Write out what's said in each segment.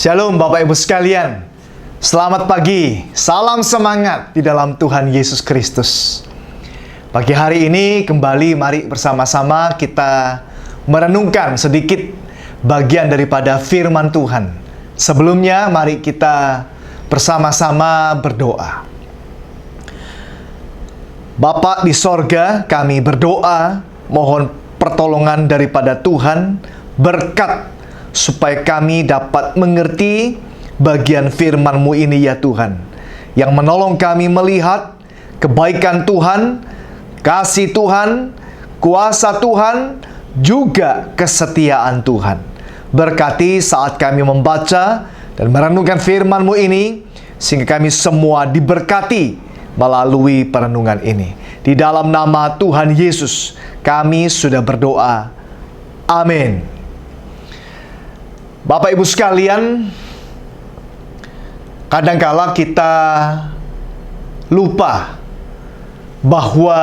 Shalom Bapak Ibu sekalian. Selamat pagi, salam semangat di dalam Tuhan Yesus Kristus. Pagi hari ini kembali mari bersama-sama kita merenungkan sedikit bagian daripada firman Tuhan. Sebelumnya mari kita bersama-sama berdoa. Bapa di sorga, kami berdoa mohon pertolongan daripada Tuhan, berkat supaya kami dapat mengerti bagian firman-Mu ini ya Tuhan, yang menolong kami melihat kebaikan Tuhan, kasih Tuhan, kuasa Tuhan, juga kesetiaan Tuhan. Berkati saat kami membaca dan merenungkan firman-Mu ini, sehingga kami semua diberkati melalui perenungan ini. Di dalam nama Tuhan Yesus, kami sudah berdoa. Amin. Bapak Ibu sekalian, kadangkala kita lupa bahwa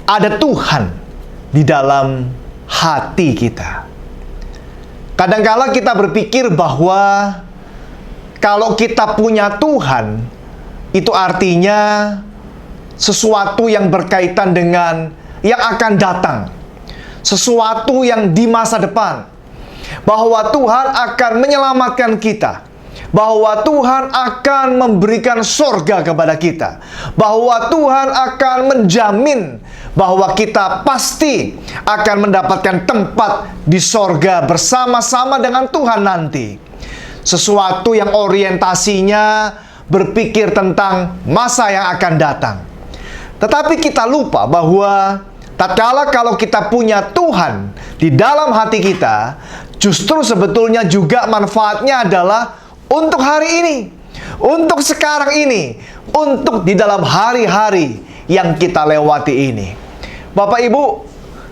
ada Tuhan di dalam hati kita. Kadangkala kita berpikir bahwa kalau kita punya Tuhan, itu artinya sesuatu yang berkaitan dengan yang akan datang, sesuatu yang di masa depan, bahwa Tuhan akan menyelamatkan kita, bahwa Tuhan akan memberikan sorga kepada kita, bahwa Tuhan akan menjamin bahwa kita pasti akan mendapatkan tempat di sorga bersama-sama dengan Tuhan nanti. Sesuatu yang orientasinya berpikir tentang masa yang akan datang. Tetapi kita lupa bahwa tatkala kalau kita punya Tuhan di dalam hati kita, justru sebetulnya juga manfaatnya adalah untuk hari ini, untuk sekarang ini, untuk di dalam hari-hari yang kita lewati ini. Bapak Ibu,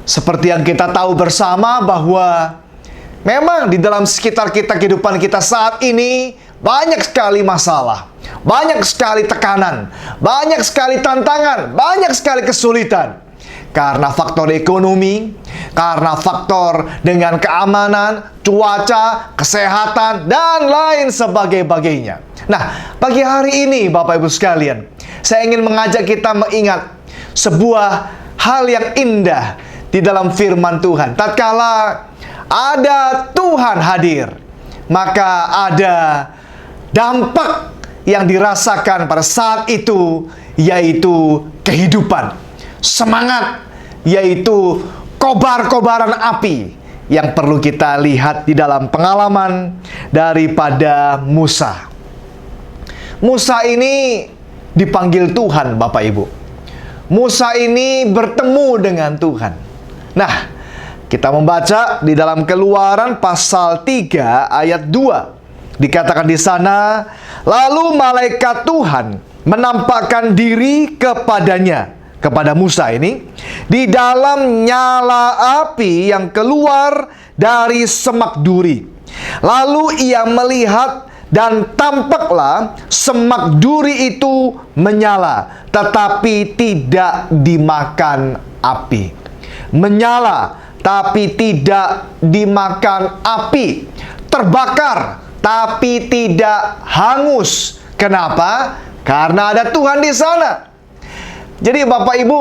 seperti yang kita tahu bersama bahwa memang di dalam sekitar kita, kehidupan kita saat ini, banyak sekali masalah, banyak sekali tekanan, banyak sekali tantangan, banyak sekali kesulitan. Karena faktor ekonomi, karena faktor dengan keamanan, cuaca, kesehatan, dan lain sebagainya. Nah, pagi hari ini Bapak Ibu sekalian, saya ingin mengajak kita mengingat sebuah hal yang indah di dalam firman Tuhan. Tatkala ada Tuhan hadir, maka ada dampak yang dirasakan pada saat itu, yaitu kehidupan, semangat, yaitu kobar-kobaran api yang perlu kita lihat di dalam pengalaman daripada Musa. Musa ini dipanggil Tuhan, Bapak Ibu. Musa ini bertemu dengan Tuhan. Nah, kita membaca di dalam Keluaran pasal 3 ayat 2. Dikatakan di sana, lalu malaikat Tuhan menampakkan diri kepadanya, kepada Musa ini, di dalam nyala api yang keluar dari semak duri. Lalu ia melihat dan tampaklah semak duri itu menyala, tetapi tidak dimakan api. Menyala, tapi tidak dimakan api. Terbakar, tapi tidak hangus. Kenapa? Karena ada Tuhan di sana. Jadi Bapak Ibu,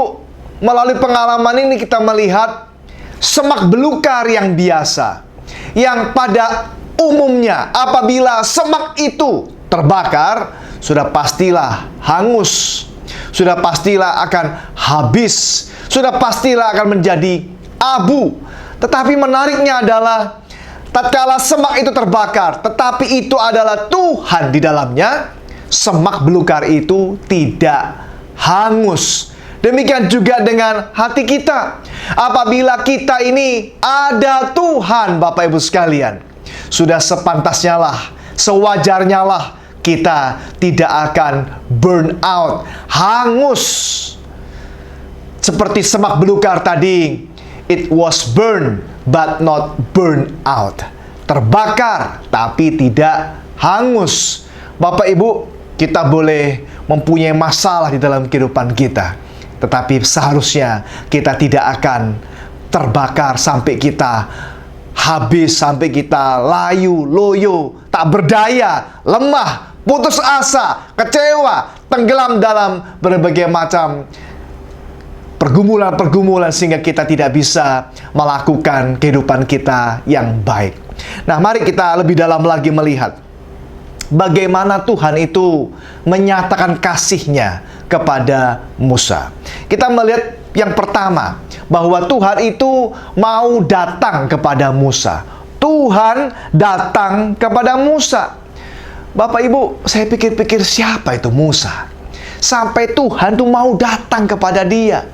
melalui pengalaman ini kita melihat semak belukar yang biasa, yang pada umumnya apabila semak itu terbakar, sudah pastilah hangus, sudah pastilah akan habis, sudah pastilah akan menjadi abu. Tetapi menariknya adalah tatkala semak itu terbakar, tetapi itu adalah Tuhan di dalamnya, semak belukar itu tidak hangus. Demikian juga dengan hati kita. Apabila kita ini ada Tuhan, Bapak Ibu sekalian, sudah sepantasnya lah, sewajarnya lah kita tidak akan burn out, hangus. Seperti semak belukar tadi, it was burned but not burn out. Terbakar tapi tidak hangus. Bapak Ibu, kita boleh mempunyai masalah di dalam kehidupan kita, tetapi seharusnya kita tidak akan terbakar sampai kita habis sampai kita layu, loyo, tak berdaya, lemah, putus asa, kecewa, tenggelam dalam berbagai macam pergumulan-pergumulan sehingga kita tidak bisa melakukan kehidupan kita yang baik. Nah, mari kita lebih dalam lagi melihat bagaimana Tuhan itu menyatakan kasih-Nya kepada Musa. Kita melihat yang pertama, bahwa Tuhan itu mau datang kepada Musa. Tuhan datang kepada Musa. Bapak Ibu, saya pikir-pikir siapa itu Musa? Sampai Tuhan tuh mau datang kepada dia.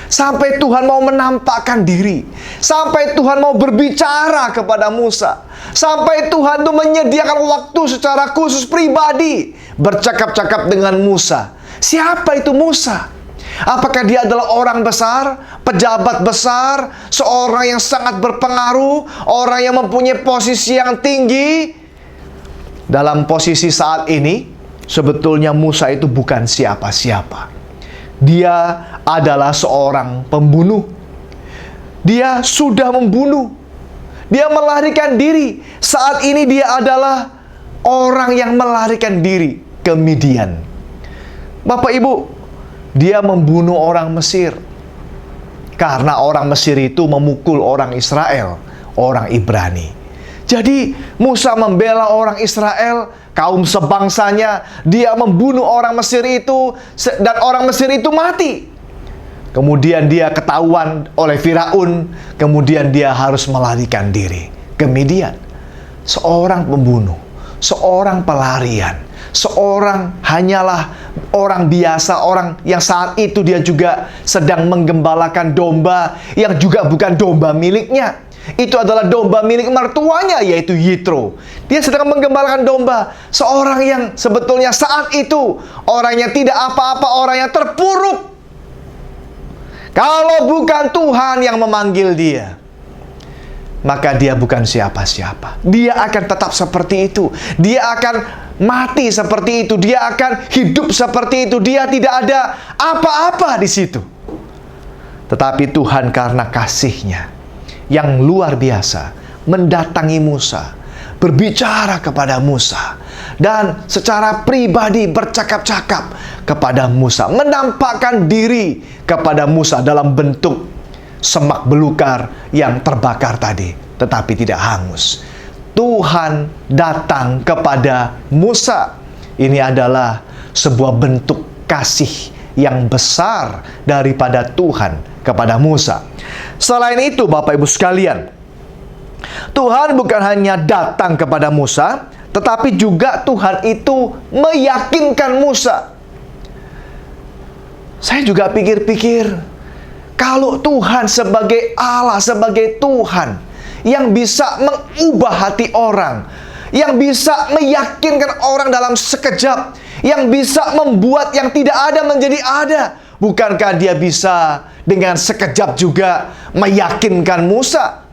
Sampai Tuhan mau menampakkan diri. Sampai Tuhan mau berbicara kepada Musa. Sampai Tuhan tuh menyediakan waktu secara khusus pribadi bercakap-cakap dengan Musa. Siapa itu Musa? Apakah dia adalah orang besar, pejabat besar, seorang yang sangat berpengaruh, orang yang mempunyai posisi yang tinggi? Dalam posisi saat ini, sebetulnya Musa itu bukan siapa-siapa. Dia adalah seorang pembunuh. Dia sudah membunuh. Dia melarikan diri. Saat ini dia adalah orang yang melarikan diri ke Midian. Bapak Ibu, dia membunuh orang Mesir. Karena orang Mesir itu memukul orang Israel, orang Ibrani. Jadi Musa membela orang Israel, kaum sebangsanya. Dia membunuh orang Mesir itu, dan orang Mesir itu mati. Kemudian dia ketahuan oleh Firaun. Kemudian dia harus melarikan diri ke Midian. Seorang pembunuh, seorang pelarian, seorang hanyalah orang biasa, orang yang saat itu dia juga sedang menggembalakan domba yang juga bukan domba miliknya. Itu adalah domba milik mertuanya, yaitu Yitro. Dia sedang menggembalakan domba. Seorang yang sebetulnya saat itu orangnya tidak apa-apa, orang yang terpuruk. Kalau bukan Tuhan yang memanggil dia, maka dia bukan siapa-siapa. Dia akan tetap seperti itu. Dia akan mati seperti itu. Dia akan hidup seperti itu. Dia tidak ada apa-apa di situ. Tetapi Tuhan karena kasih-Nya yang luar biasa mendatangi Musa, berbicara kepada Musa, dan secara pribadi bercakap-cakap kepada Musa, menampakkan diri kepada Musa dalam bentuk semak belukar yang terbakar tadi, tetapi tidak hangus. Tuhan datang kepada Musa. Ini adalah sebuah bentuk kasih yang besar daripada Tuhan kepada Musa. Selain itu, Bapak Ibu sekalian, Tuhan bukan hanya datang kepada Musa, tetapi juga Tuhan itu meyakinkan Musa. Saya juga pikir-pikir, kalau Tuhan sebagai Allah, sebagai Tuhan yang bisa mengubah hati orang, yang bisa meyakinkan orang dalam sekejap, yang bisa membuat yang tidak ada menjadi ada, bukankah Dia bisa dengan sekejap juga meyakinkan Musa?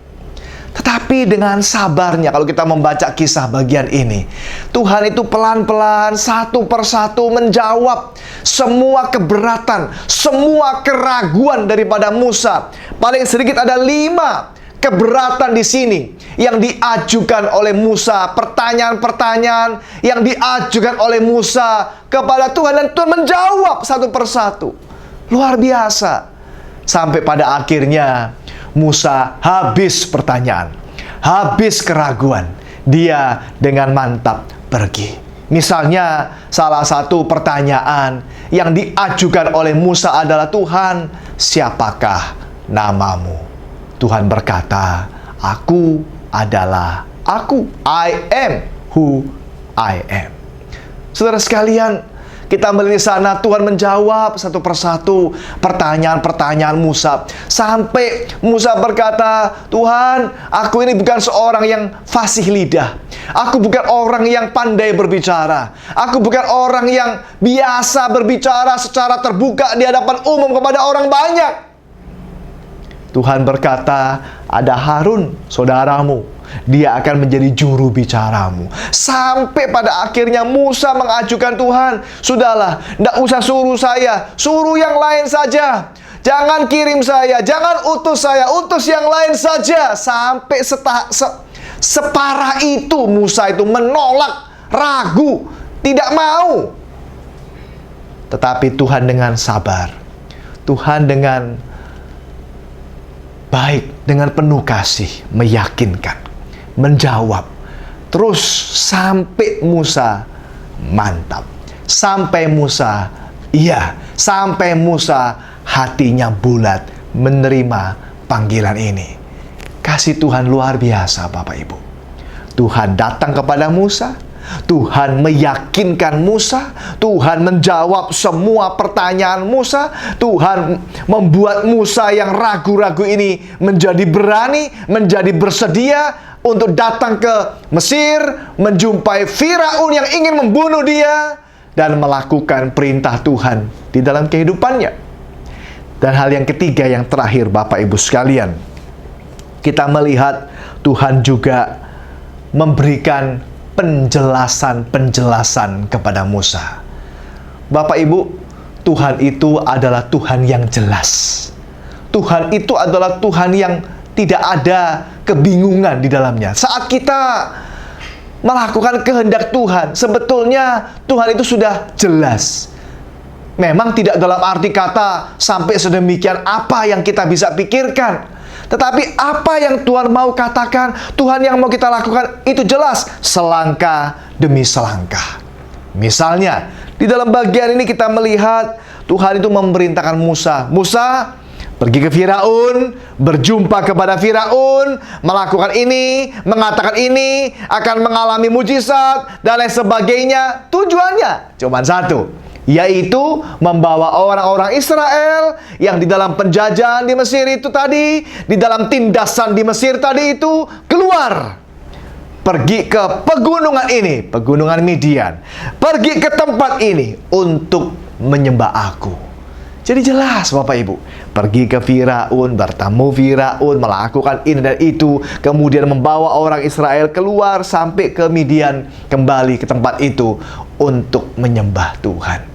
Tetapi dengan sabarnya, kalau kita membaca kisah bagian ini, Tuhan itu pelan-pelan satu persatu menjawab semua keberatan, semua keraguan daripada Musa. Paling sedikit ada 5 keberatan di sini yang diajukan oleh Musa, pertanyaan-pertanyaan yang diajukan oleh Musa kepada Tuhan, dan Tuhan menjawab satu persatu. Luar biasa. Sampai pada akhirnya Musa habis pertanyaan, habis keraguan. Dia dengan mantap pergi. Misalnya salah satu pertanyaan yang diajukan oleh Musa adalah, Tuhan, siapakah namamu? Tuhan berkata, aku adalah aku. I am who I am. Saudara sekalian, kita melihat di sana Tuhan menjawab satu persatu pertanyaan-pertanyaan Musa. Sampai Musa berkata, Tuhan, aku ini bukan seorang yang fasih lidah. Aku bukan orang yang pandai berbicara. Aku bukan orang yang biasa berbicara secara terbuka di hadapan umum kepada orang banyak. Tuhan berkata, ada Harun, saudaramu. Dia akan menjadi juru bicaramu. Sampai pada akhirnya Musa mengajukan, Tuhan, sudahlah, tidak usah suruh saya, suruh yang lain saja. Jangan kirim saya, jangan utus saya, utus yang lain saja. Sampai separah itu Musa itu menolak, ragu, tidak mau. Tetapi Tuhan dengan sabar, Tuhan dengan baik, dengan penuh kasih, meyakinkan, menjawab. Terus sampai Musa mantap. Sampai Musa, iya, sampai Musa hatinya bulat menerima panggilan ini. Kasih Tuhan luar biasa, Bapak Ibu. Tuhan datang kepada Musa, Tuhan meyakinkan Musa, Tuhan menjawab semua pertanyaan Musa, Tuhan membuat Musa yang ragu-ragu ini menjadi berani, menjadi bersedia untuk datang ke Mesir, menjumpai Firaun yang ingin membunuh dia, dan melakukan perintah Tuhan di dalam kehidupannya. Dan hal yang ketiga, yang terakhir, Bapak Ibu sekalian, kita melihat Tuhan juga memberikan penjelasan-penjelasan kepada Musa. Bapak Ibu, Tuhan itu adalah Tuhan yang jelas. Tuhan itu adalah Tuhan yang tidak ada kebingungan di dalamnya. Saat kita melakukan kehendak Tuhan, sebetulnya Tuhan itu sudah jelas. Memang tidak dalam arti kata sampai sedemikian apa yang kita bisa pikirkan, tetapi apa yang Tuhan mau katakan, Tuhan yang mau kita lakukan, itu jelas selangkah demi selangkah. Misalnya, di dalam bagian ini kita melihat Tuhan itu memerintahkan Musa, Musa, pergi ke Firaun, berjumpa kepada Firaun, melakukan ini, mengatakan ini, akan mengalami mujizat, dan lain sebagainya. Tujuannya cuma satu, yaitu membawa orang-orang Israel yang di dalam penjajahan di Mesir itu tadi, di dalam tindasan di Mesir tadi itu, keluar. Pergi ke pegunungan ini, pegunungan Midian. Pergi ke tempat ini untuk menyembah aku. Jadi jelas, Bapak Ibu. Pergi ke Firaun, bertemu Firaun, melakukan ini dan itu, kemudian membawa orang Israel keluar sampai ke Midian, kembali ke tempat itu untuk menyembah Tuhan.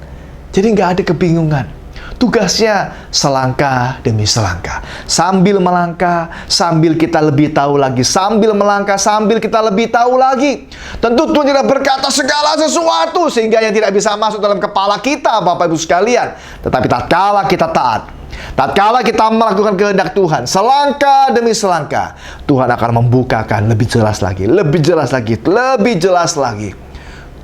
Jadi nggak ada kebingungan. Tugasnya selangkah demi selangkah. Sambil melangkah, sambil kita lebih tahu lagi. Sambil melangkah, sambil kita lebih tahu lagi. Tentu Tuhan tidak berkata segala sesuatu sehingga yang tidak bisa masuk dalam kepala kita, Bapak Ibu sekalian. Tetapi tatkala kita taat, tatkala kita melakukan kehendak Tuhan, selangkah demi selangkah, Tuhan akan membukakan lebih jelas lagi, lebih jelas lagi, lebih jelas lagi.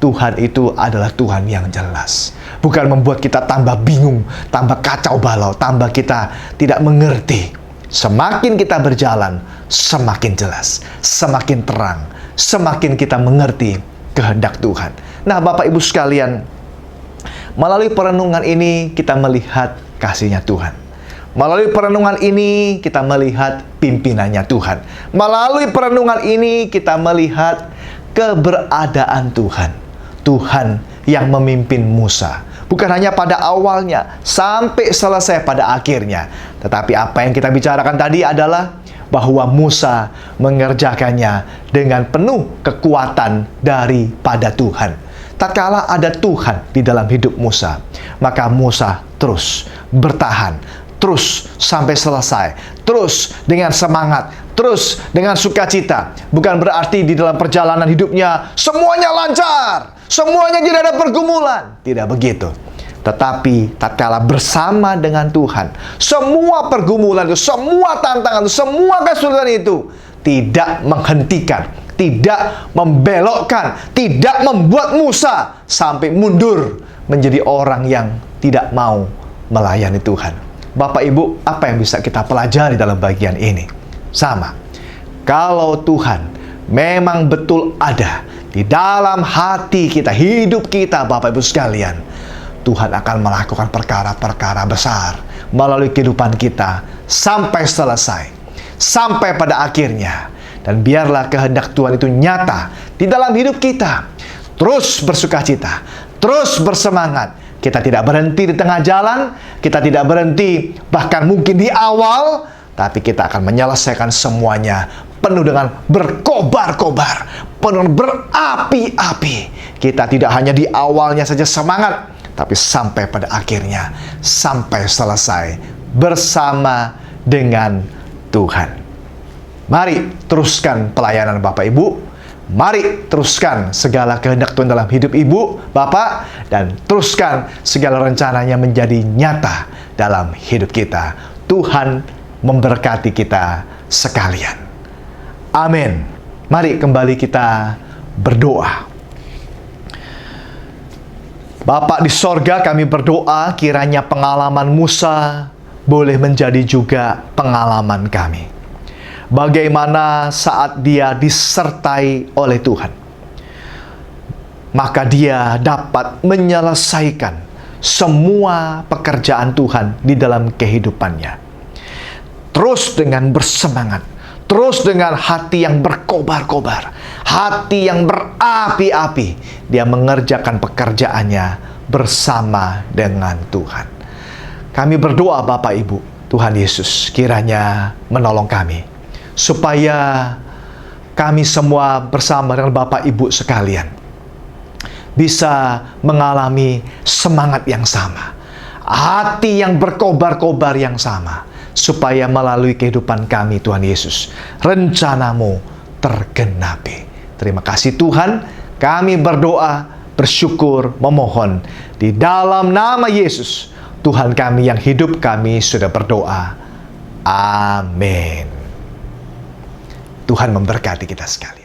Tuhan itu adalah Tuhan yang jelas. Bukan membuat kita tambah bingung, tambah kacau balau, tambah kita tidak mengerti. Semakin kita berjalan, semakin jelas, semakin terang, semakin kita mengerti kehendak Tuhan. Nah, Bapak Ibu sekalian, melalui perenungan ini kita melihat kasih-Nya Tuhan. Melalui perenungan ini kita melihat pimpinannya Tuhan. Melalui perenungan ini kita melihat keberadaan Tuhan. Tuhan yang memimpin Musa. Bukan hanya pada awalnya, sampai selesai pada akhirnya. Tetapi apa yang kita bicarakan tadi adalah bahwa Musa mengerjakannya dengan penuh kekuatan daripada Tuhan. Tatkala ada Tuhan di dalam hidup Musa, maka Musa terus bertahan, terus sampai selesai, terus dengan semangat, terus dengan sukacita. Bukan berarti di dalam perjalanan hidupnya semuanya lancar, semuanya tidak ada pergumulan. Tidak begitu. Tetapi tatkala bersama dengan Tuhan, semua pergumulan itu, semua tantangan itu, semua kesulitan itu tidak menghentikan, tidak membelokkan, tidak membuat Musa sampai mundur menjadi orang yang tidak mau melayani Tuhan. Bapak Ibu, apa yang bisa kita pelajari dalam bagian ini? Sama. Kalau Tuhan memang betul ada di dalam hati kita, hidup kita, Bapak Ibu sekalian, Tuhan akan melakukan perkara-perkara besar melalui kehidupan kita sampai selesai, sampai pada akhirnya. Dan biarlah kehendak Tuhan itu nyata di dalam hidup kita. Terus bersukacita, terus bersemangat. Kita tidak berhenti di tengah jalan, kita tidak berhenti bahkan mungkin di awal, tapi kita akan menyelesaikan semuanya penuh dengan berkobar-kobar, penuh dengan berapi-api. Kita tidak hanya di awalnya saja semangat, tapi sampai pada akhirnya, sampai selesai bersama dengan Tuhan. Mari teruskan pelayanan Bapak Ibu. Mari teruskan segala kehendak Tuhan dalam hidup Ibu, Bapak, dan teruskan segala rencananya menjadi nyata dalam hidup kita. Tuhan memberkati kita sekalian. Amin. Mari kembali kita berdoa. Bapa di sorga, kami berdoa kiranya pengalaman Musa boleh menjadi juga pengalaman kami. Bagaimana saat dia disertai oleh Tuhan, maka dia dapat menyelesaikan semua pekerjaan Tuhan di dalam kehidupannya. Terus dengan bersemangat, terus dengan hati yang berkobar-kobar, hati yang berapi-api, dia mengerjakan pekerjaannya bersama dengan Tuhan. Kami berdoa Bapak Ibu, Tuhan Yesus kiranya menolong kami, supaya kami semua bersama dengan Bapak Ibu sekalian bisa mengalami semangat yang sama, hati yang berkobar-kobar yang sama, supaya melalui kehidupan kami Tuhan Yesus, rencanamu tergenapi. Terima kasih Tuhan, kami berdoa, bersyukur, memohon di dalam nama Yesus, Tuhan kami yang hidup, kami sudah berdoa. Amin. Tuhan memberkati kita sekali.